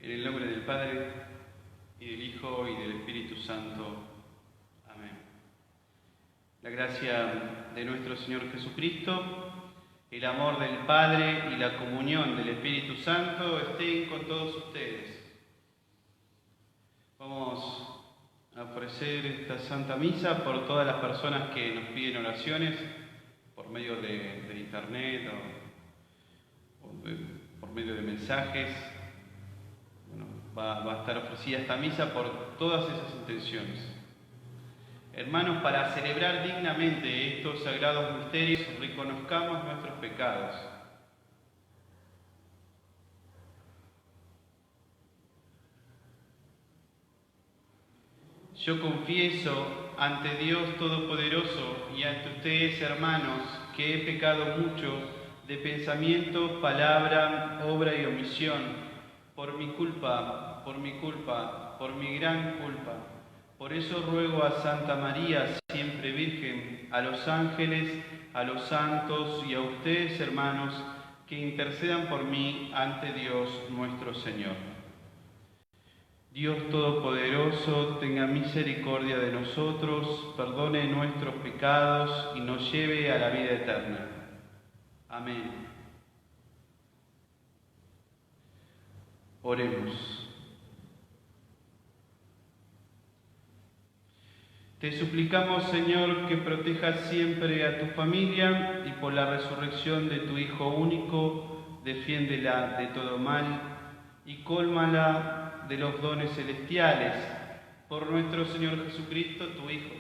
En el nombre del Padre, y del Hijo, y del Espíritu Santo. Amén. La gracia de nuestro Señor Jesucristo, el amor del Padre y la comunión del Espíritu Santo estén con todos ustedes. Vamos a ofrecer esta Santa Misa por todas las personas que nos piden oraciones por medio de internet o por medio de mensajes. Bueno, va a estar ofrecida esta misa por todas esas intenciones. Hermanos, para celebrar dignamente estos sagrados misterios, reconozcamos nuestros pecados. Yo confieso ante Dios Todopoderoso y ante ustedes, hermanos, que he pecado mucho de pensamiento, palabra, obra y omisión, por mi culpa, por mi gran culpa. Por eso ruego a Santa María, siempre Virgen, a los ángeles, a los santos y a ustedes, hermanos, que intercedan por mí ante Dios nuestro Señor. Dios Todopoderoso, tenga misericordia de nosotros, perdone nuestros pecados y nos lleve a la vida eterna. Amén. Oremos. Te suplicamos, Señor, que protejas siempre a tu familia y por la resurrección de tu Hijo único, defiéndela de todo mal y cólmala de los dones celestiales. Por nuestro Señor Jesucristo, tu Hijo,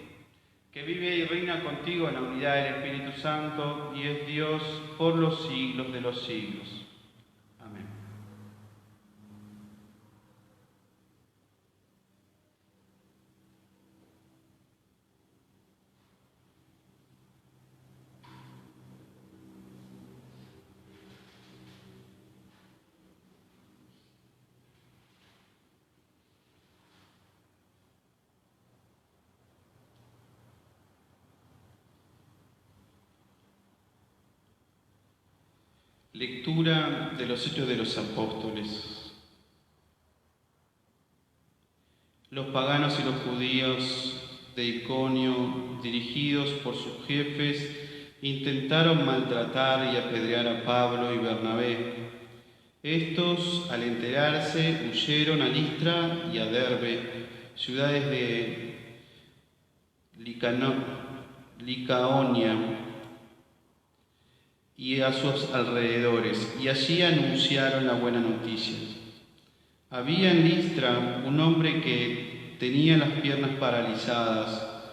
que vive y reina contigo en la unidad del Espíritu Santo y es Dios por los siglos de los siglos. Amén. Lectura de los Hechos de los Apóstoles. Los paganos y los judíos de Iconio, dirigidos por sus jefes, intentaron maltratar y apedrear a Pablo y Bernabé. Estos, al enterarse, huyeron a Listra y a Derbe, ciudades de Licaonia y a sus alrededores, y allí anunciaron la buena noticia. Había en Listra un hombre que tenía las piernas paralizadas.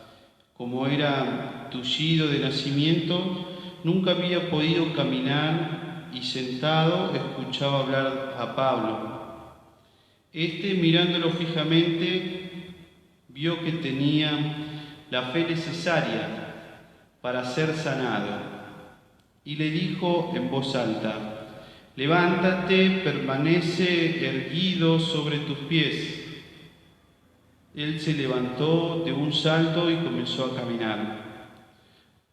Como era tullido de nacimiento, nunca había podido caminar y sentado escuchaba hablar a Pablo. Este, mirándolo fijamente, vio que tenía la fe necesaria para ser sanado. Y le dijo en voz alta: levántate, permanece erguido sobre tus pies. Él se levantó de un salto y comenzó a caminar.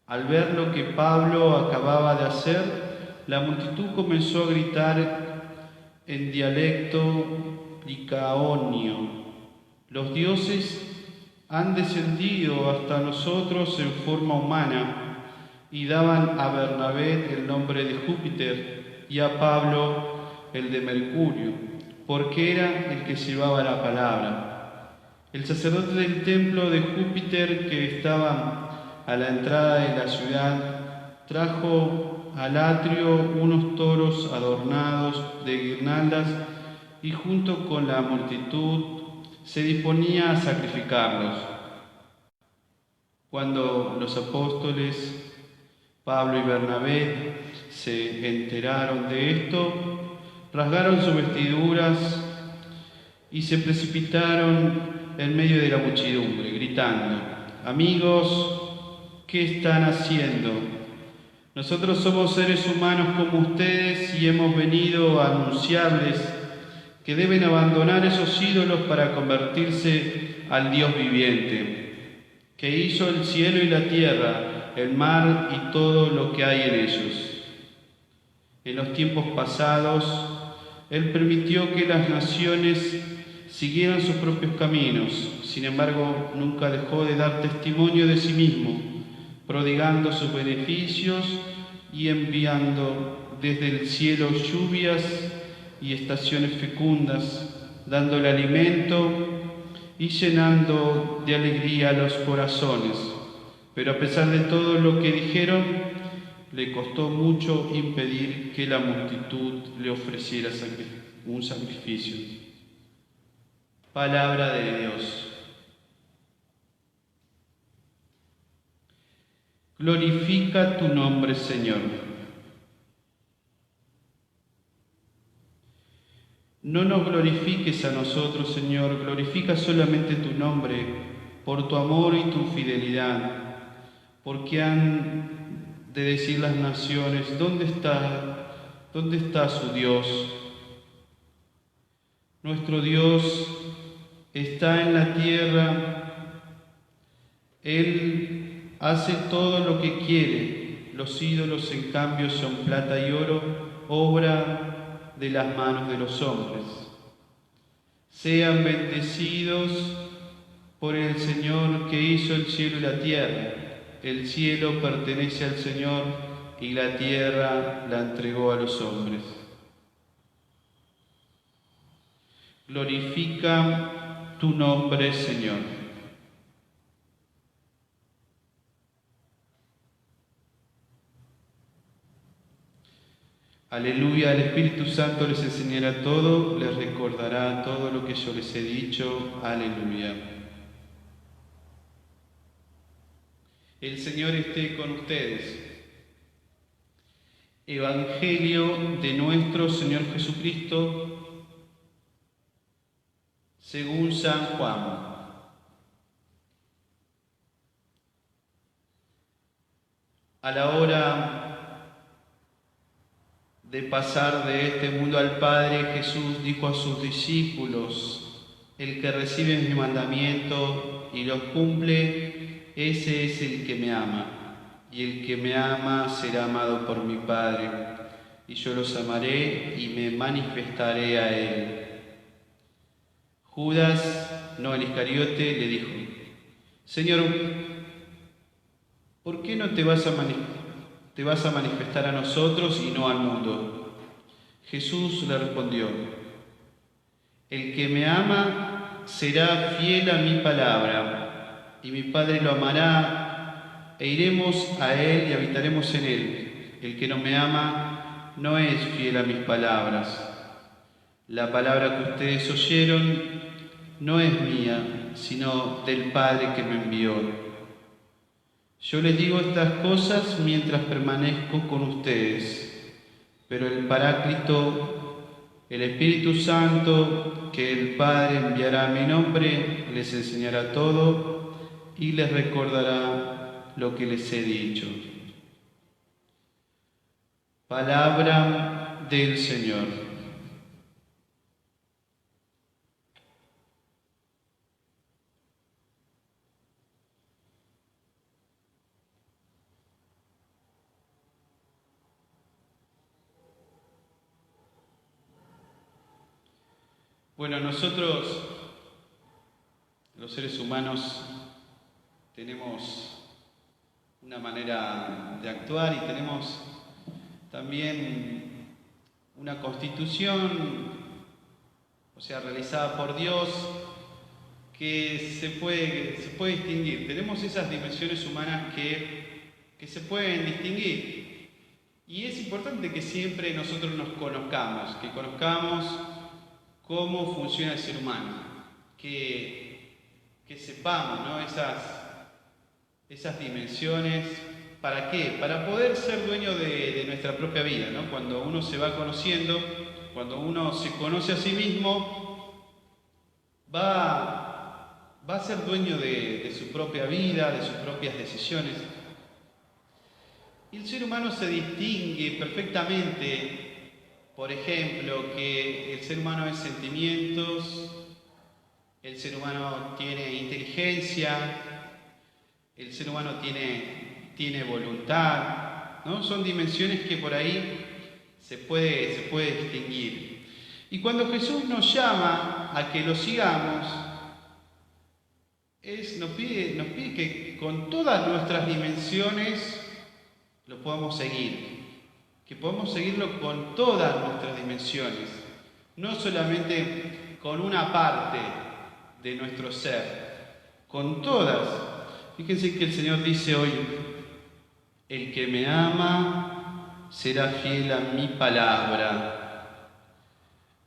Al ver lo que Pablo acababa de hacer, la multitud comenzó a gritar en dialecto licaonio: los dioses han descendido hasta nosotros en forma humana. Y daban a Bernabé el nombre de Júpiter y a Pablo el de Mercurio, porque era el que llevaba la palabra. El sacerdote del templo de Júpiter, que estaba a la entrada de la ciudad, trajo al atrio unos toros adornados de guirnaldas y junto con la multitud se disponía a sacrificarlos. Cuando los apóstoles Pablo y Bernabé se enteraron de esto, rasgaron sus vestiduras y se precipitaron en medio de la muchedumbre, gritando: amigos, ¿qué están haciendo? Nosotros somos seres humanos como ustedes y hemos venido a anunciarles que deben abandonar esos ídolos para convertirse al Dios viviente, que hizo el cielo y la tierra, el mar y todo lo que hay en ellos. En los tiempos pasados Él permitió que las naciones siguieran sus propios caminos. Sin embargo, nunca dejó de dar testimonio de sí mismo, prodigando sus beneficios y enviando desde el cielo lluvias y estaciones fecundas, dándole alimento y llenando de alegría los corazones. Pero a pesar de todo lo que dijeron, le costó mucho impedir que la multitud le ofreciera un sacrificio. Palabra de Dios. Glorifica tu nombre, Señor. No nos glorifiques a nosotros, Señor, glorifica solamente tu nombre, por tu amor y tu fidelidad, porque han de decir las naciones, ¿dónde está su Dios? Nuestro Dios está en la tierra, Él hace todo lo que quiere. Los ídolos, en cambio, son plata y oro, obra de las manos de los hombres. Sean bendecidos por el Señor que hizo el cielo y la tierra. El cielo pertenece al Señor y la tierra la entregó a los hombres. Glorifica tu nombre, Señor. Aleluya, el Espíritu Santo les enseñará todo, les recordará todo lo que yo les he dicho. Aleluya. El Señor esté con ustedes. Evangelio de nuestro Señor Jesucristo según San Juan. A la hora de pasar de este mundo al Padre, Jesús dijo a sus discípulos: el que recibe mi mandamiento y los cumple, ese es el que me ama, y el que me ama será amado por mi Padre, y yo los amaré y me manifestaré a él. Judas, no el Iscariote, le dijo: Señor, ¿por qué no te vas a manifestar a nosotros y no al mundo? Jesús le respondió: el que me ama será fiel a mi palabra, y mi Padre lo amará, e iremos a él y habitaremos en él. El que no me ama no es fiel a mis palabras. La palabra que ustedes oyeron no es mía, sino del Padre que me envió. Yo les digo estas cosas mientras permanezco con ustedes, pero el Paráclito, el Espíritu Santo, que el Padre enviará a mi nombre, les enseñará todo y les recordará lo que les he dicho. Palabra del Señor. Bueno, nosotros, los seres humanos, tenemos una manera de actuar y tenemos también una constitución, o sea, realizada por Dios, que se puede distinguir. Tenemos esas dimensiones humanas que se pueden distinguir. Y es importante que siempre nosotros nos conozcamos, que conozcamos cómo funciona el ser humano, que sepamos, ¿no? esas dimensiones. ¿Para qué? Para poder ser dueño de nuestra propia vida, ¿no? Cuando uno se va conociendo, cuando uno se conoce a sí mismo, va a ser dueño de su propia vida, de sus propias decisiones. Y el ser humano se distingue perfectamente. Por ejemplo, que el ser humano es sentimientos, el ser humano tiene inteligencia, el ser humano tiene voluntad, ¿no? Son dimensiones que por ahí se puede distinguir. Y cuando Jesús nos llama a que lo sigamos, nos pide que con todas nuestras dimensiones lo podamos seguir, que podamos seguirlo con todas nuestras dimensiones, no solamente con una parte de nuestro ser, con todas. Fíjense que el Señor dice hoy: el que me ama será fiel a mi palabra.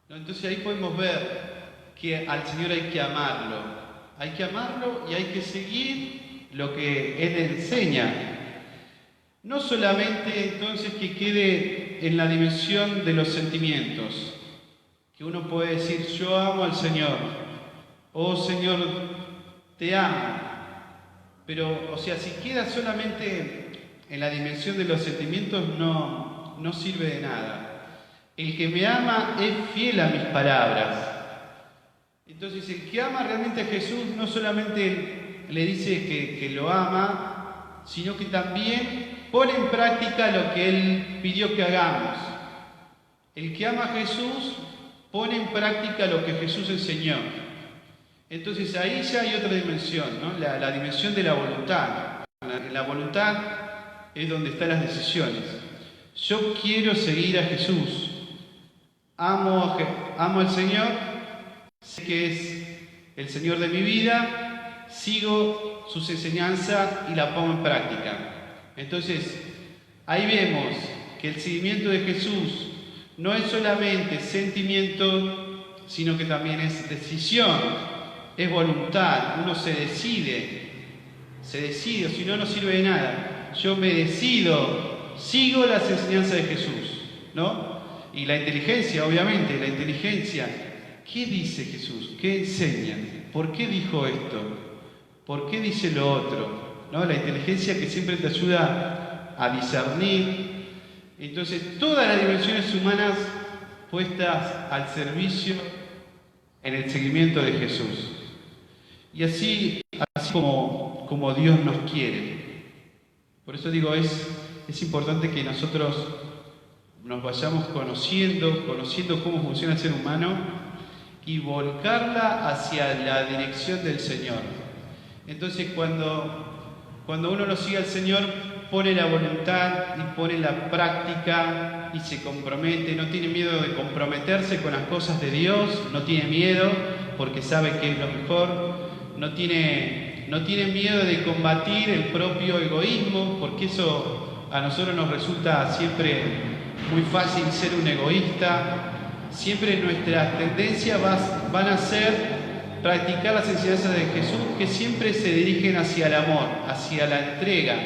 ¿No? Entonces ahí podemos ver que al Señor hay que amarlo y hay que seguir lo que Él enseña. No solamente entonces que quede en la dimensión de los sentimientos, que uno puede decir: yo amo al Señor, oh Señor, te amo. Pero, o sea, si queda solamente en la dimensión de los sentimientos, no sirve de nada. El que me ama es fiel a mis palabras. Entonces, el que ama realmente a Jesús no solamente le dice que lo ama, sino que también pone en práctica lo que Él pidió que hagamos. El que ama a Jesús pone en práctica lo que Jesús enseñó. Entonces ahí ya hay otra dimensión, ¿no? La dimensión de la voluntad. En la voluntad es donde están las decisiones. Yo quiero seguir a Jesús. Amo al Señor, sé que es el Señor de mi vida, sigo sus enseñanzas y la pongo en práctica. Entonces, ahí vemos que el seguimiento de Jesús no es solamente sentimiento, sino que también es decisión. Es voluntad, uno se decide, o si no, no sirve de nada. Yo me decido, sigo las enseñanzas de Jesús, ¿no? Y la inteligencia, obviamente, ¿qué dice Jesús? ¿Qué enseña? ¿Por qué dijo esto? ¿Por qué dice lo otro? ¿No? La inteligencia que siempre te ayuda a discernir. Entonces, todas las dimensiones humanas puestas al servicio en el seguimiento de Jesús. Y así como Dios nos quiere. Por eso digo, es importante que nosotros nos vayamos conociendo cómo funciona el ser humano y volcarla hacia la dirección del Señor. Entonces, cuando uno lo sigue al Señor, pone la voluntad y pone la práctica y se compromete, no tiene miedo de comprometerse con las cosas de Dios, no tiene miedo porque sabe que es lo mejor. No tiene miedo de combatir el propio egoísmo, porque eso a nosotros nos resulta siempre muy fácil ser un egoísta. Siempre nuestras tendencias van a ser practicar las enseñanzas de Jesús, que siempre se dirigen hacia el amor, hacia la entrega,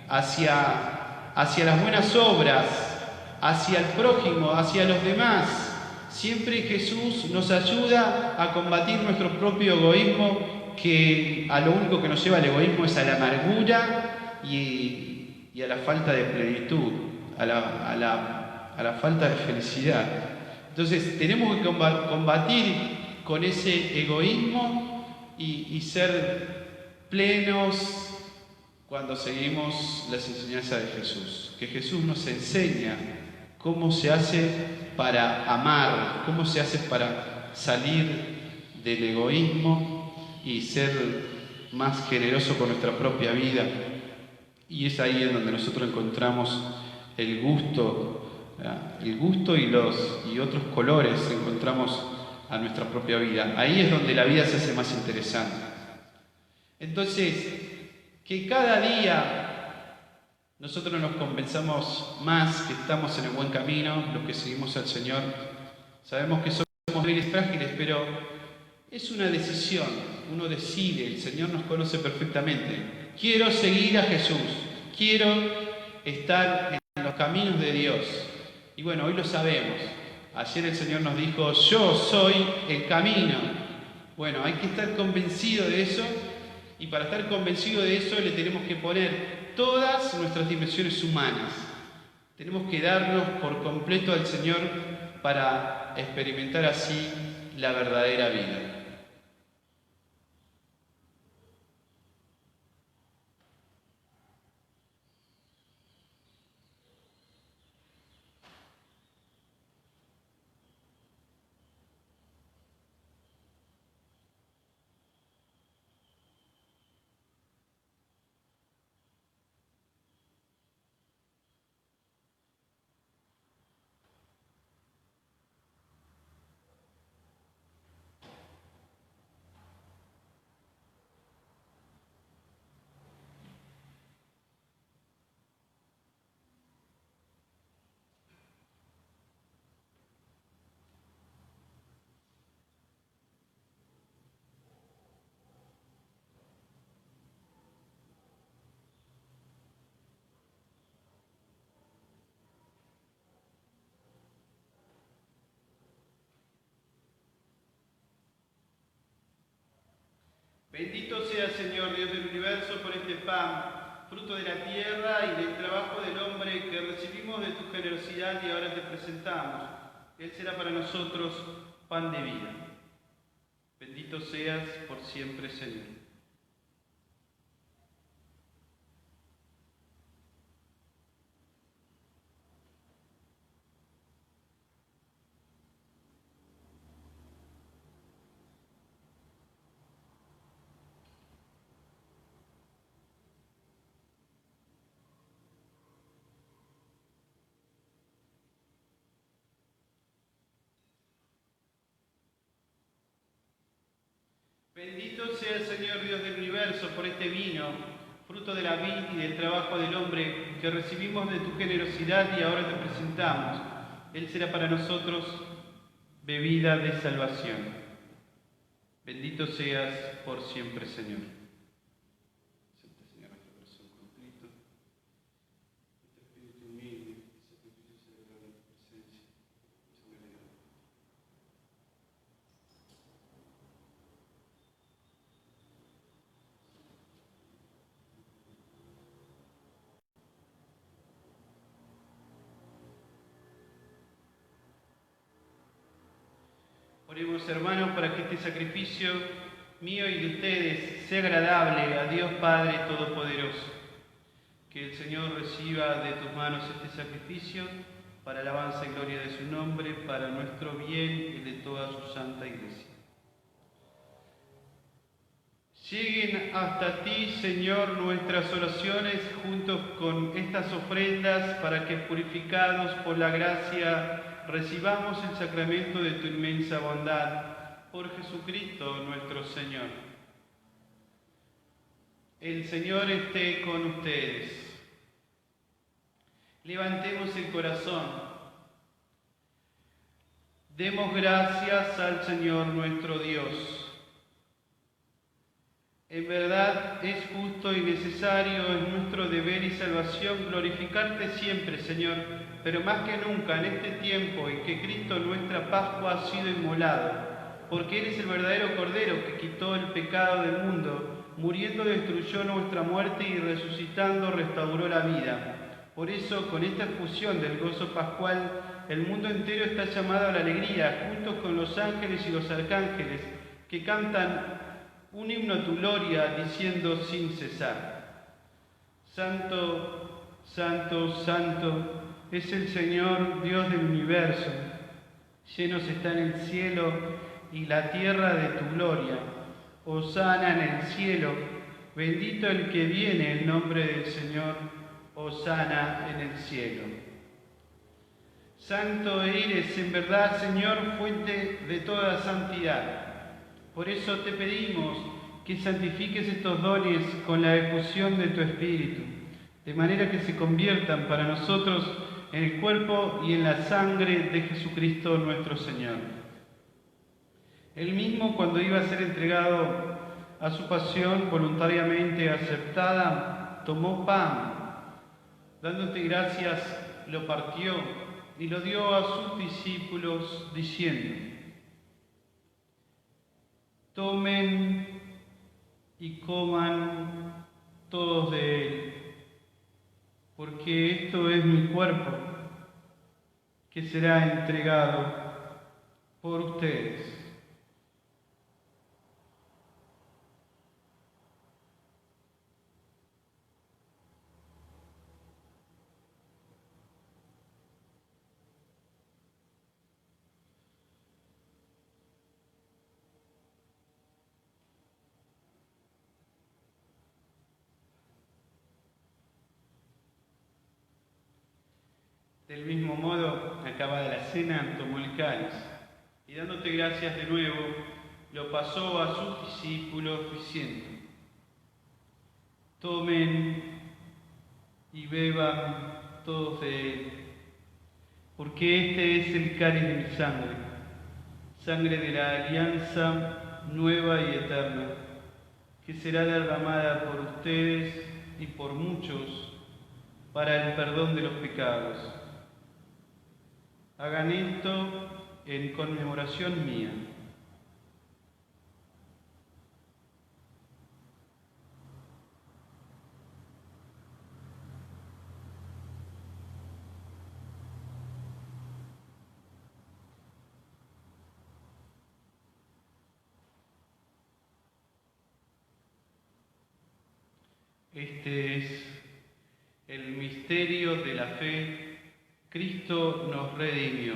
hacia las buenas obras, hacia el prójimo, hacia los demás. Siempre Jesús nos ayuda a combatir nuestro propio egoísmo, que a lo único que nos lleva al egoísmo es a la amargura y a la falta de plenitud, a la falta de felicidad. Entonces tenemos que combatir con ese egoísmo y ser plenos cuando seguimos las enseñanzas de Jesús. Que Jesús nos enseña cómo se hace para amar, cómo se hace para salir del egoísmo y ser más generoso con nuestra propia vida. Y es ahí en donde nosotros encontramos el gusto y otros colores encontramos a nuestra propia vida. Ahí es donde la vida se hace más interesante. Entonces, que cada día nosotros nos convenzamos más que estamos en el buen camino, los que seguimos al Señor. Sabemos que somos débiles, frágiles, pero es una decisión. Uno decide, el Señor nos conoce perfectamente. Quiero seguir a Jesús, quiero estar en los caminos de Dios. Y bueno, hoy lo sabemos. Ayer el Señor nos dijo: yo soy el camino. Bueno, hay que estar convencido de eso, y para estar convencido de eso le tenemos que poner todas nuestras dimensiones humanas. Tenemos que darnos por completo al Señor para experimentar así la verdadera vida. Bendito sea, Señor Dios del universo, por este pan, fruto de la tierra y del trabajo del hombre que recibimos de tu generosidad y ahora te presentamos. Él será para nosotros pan de vida. Bendito seas por siempre, Señor. Bendito sea el Señor Dios del universo por este vino, fruto de la vid y del trabajo del hombre que recibimos de tu generosidad y ahora te presentamos. Él será para nosotros bebida de salvación. Bendito seas por siempre, Señor. Santa Señora, nuestro corazón contrito, nuestro espíritu humilde, sacrificio celebrado en tu presencia. Oremos, hermanos, para que este sacrificio mío y de ustedes sea agradable a Dios Padre Todopoderoso. Que el Señor reciba de tus manos este sacrificio para alabanza y gloria de su nombre, para nuestro bien y de toda su santa Iglesia. Lleguen hasta ti, Señor, nuestras oraciones juntos con estas ofrendas para que, purificados por la gracia, recibamos el sacramento de tu inmensa bondad. Por Jesucristo nuestro Señor. El Señor esté con ustedes. Levantemos el corazón. Demos gracias al Señor nuestro Dios. En verdad es justo y necesario, es nuestro deber y salvación glorificarte siempre, Señor, pero más que nunca en este tiempo en que Cristo nuestra Pascua ha sido inmolado, porque eres el verdadero Cordero que quitó el pecado del mundo, muriendo destruyó nuestra muerte y resucitando restauró la vida. Por eso, con esta fusión del gozo pascual, el mundo entero está llamado a la alegría, juntos con los ángeles y los arcángeles, que cantan un himno a tu gloria, diciendo sin cesar: Santo, Santo, Santo es el Señor Dios del universo. Llenos están el cielo y la tierra de tu gloria. Hosana en el cielo, bendito el que viene en nombre del Señor. Hosana en el cielo. Santo eres en verdad, Señor, fuente de toda santidad. Por eso te pedimos que santifiques estos dones con la efusión de tu Espíritu, de manera que se conviertan para nosotros en el cuerpo y en la sangre de Jesucristo nuestro Señor. Él mismo, cuando iba a ser entregado a su pasión voluntariamente aceptada, tomó pan, dándote gracias, lo partió y lo dio a sus discípulos, diciendo: Tomen y coman todos de él, porque esto es mi cuerpo, que será entregado por ustedes. Del mismo modo, acabada la cena, tomó el cáliz y, dándote gracias de nuevo, lo pasó a sus discípulos diciendo: Tomen y beban todos de él, porque este es el cáliz de mi sangre, sangre de la alianza nueva y eterna, que será derramada por ustedes y por muchos para el perdón de los pecados. Hagan esto en conmemoración mía. Este es el misterio de la fe. Cristo nos redimió.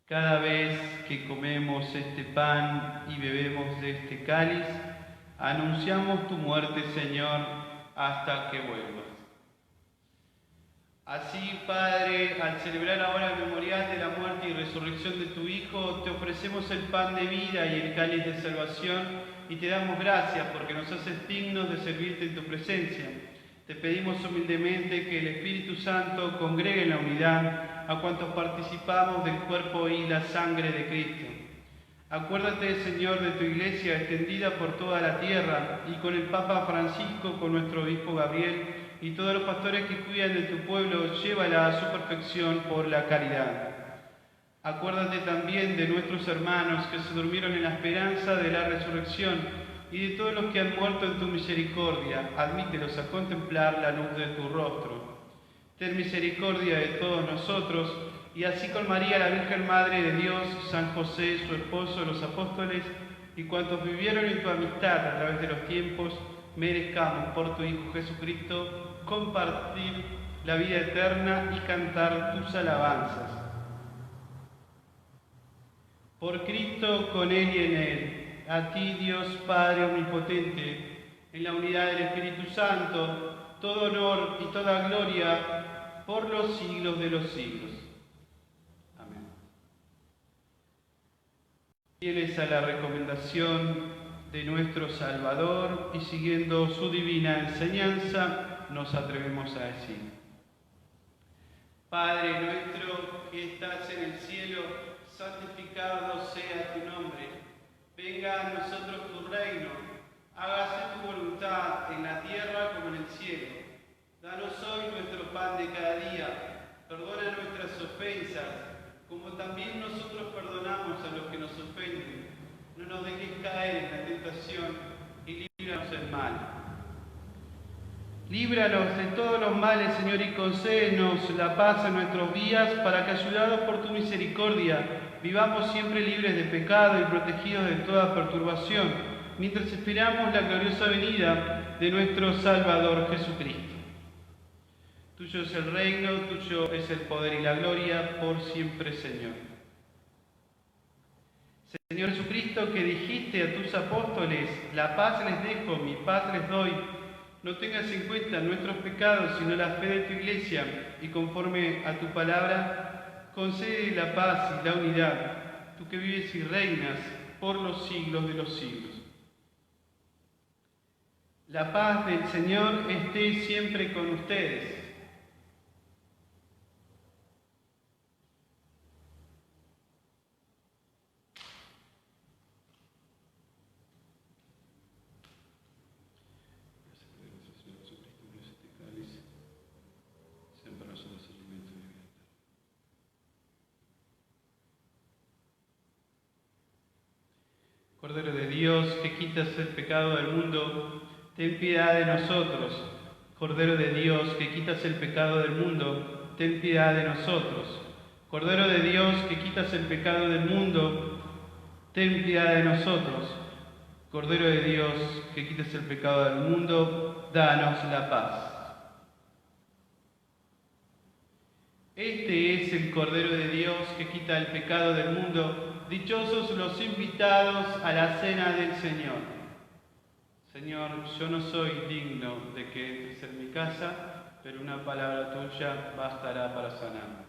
Cada vez que comemos este pan y bebemos de este cáliz, anunciamos tu muerte, Señor, hasta que vuelvas. Así, Padre, al celebrar ahora el memorial de la muerte y resurrección de tu Hijo, te ofrecemos el pan de vida y el cáliz de salvación y te damos gracias porque nos haces dignos de servirte en tu presencia. Te pedimos humildemente que el Espíritu Santo congregue en la unidad a cuantos participamos del cuerpo y la sangre de Cristo. Acuérdate, Señor, de tu Iglesia extendida por toda la tierra y con el Papa Francisco, con nuestro Obispo Gabriel y todos los pastores que cuidan de tu pueblo, llévala a su perfección por la caridad. Acuérdate también de nuestros hermanos que se durmieron en la esperanza de la resurrección y de todos los que han muerto en tu misericordia. Admítelos a contemplar la luz de tu rostro. Ten misericordia de todos nosotros, y así con María, la Virgen Madre de Dios, San José, su esposo, los apóstoles, y cuantos vivieron en tu amistad a través de los tiempos, merezcamos por tu Hijo Jesucristo compartir la vida eterna y cantar tus alabanzas. Por Cristo, con Él y en Él, a ti, Dios Padre Omnipotente, en la unidad del Espíritu Santo, todo honor y toda gloria por los siglos de los siglos. Amén. Fieles a la recomendación de nuestro Salvador y siguiendo su divina enseñanza, nos atrevemos a decir: Padre nuestro que estás en el cielo, santificado sea tu nombre. Venga a nosotros tu reino. Hágase tu voluntad en la tierra como en el cielo. Danos hoy nuestro pan de cada día. Perdona nuestras ofensas, como también nosotros perdonamos a los que nos ofenden. No nos dejes caer en la tentación y líbranos del mal. Líbranos de todos los males, Señor, y concédenos la paz en nuestros días, para que, ayudados por tu misericordia, vivamos siempre libres de pecado y protegidos de toda perturbación, mientras esperamos la gloriosa venida de nuestro Salvador Jesucristo. Tuyo es el reino, tuyo es el poder y la gloria, por siempre, Señor. Señor Jesucristo, que dijiste a tus apóstoles: la paz les dejo, mi paz les doy. No tengas en cuenta nuestros pecados, sino la fe de tu Iglesia, y conforme a tu palabra, concede la paz y la unidad, tú que vives y reinas por los siglos de los siglos. La paz del Señor esté siempre con ustedes. Cordero de Dios, que quitas el pecado del mundo, ten piedad de nosotros. Cordero de Dios, que quitas el pecado del mundo, ten piedad de nosotros. Cordero de Dios, que quitas el pecado del mundo, ten piedad de nosotros. Cordero de Dios, que quitas el pecado del mundo, danos la paz. Este es el Cordero de Dios que quita el pecado del mundo. Dichosos los invitados a la cena del Señor. Señor, yo no soy digno de que entres en mi casa, pero una palabra tuya bastará para sanarme.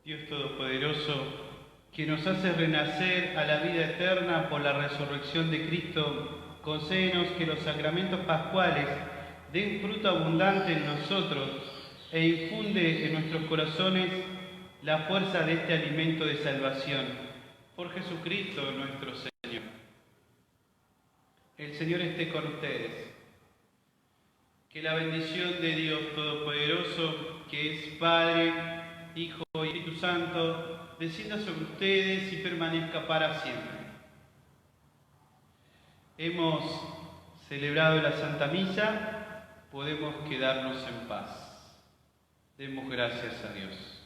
Dios Todopoderoso, que nos hace renacer a la vida eterna por la resurrección de Cristo, concédenos que los sacramentos pascuales den fruto abundante en nosotros e infunde en nuestros corazones la fuerza de este alimento de salvación. Por Jesucristo nuestro Señor. El Señor esté con ustedes. Que la bendición de Dios Todopoderoso, que es Padre, Hijo y Espíritu Santo, descienda sobre ustedes y permanezca para siempre. Hemos celebrado la Santa Misa, podemos quedarnos en paz. Demos gracias a Dios.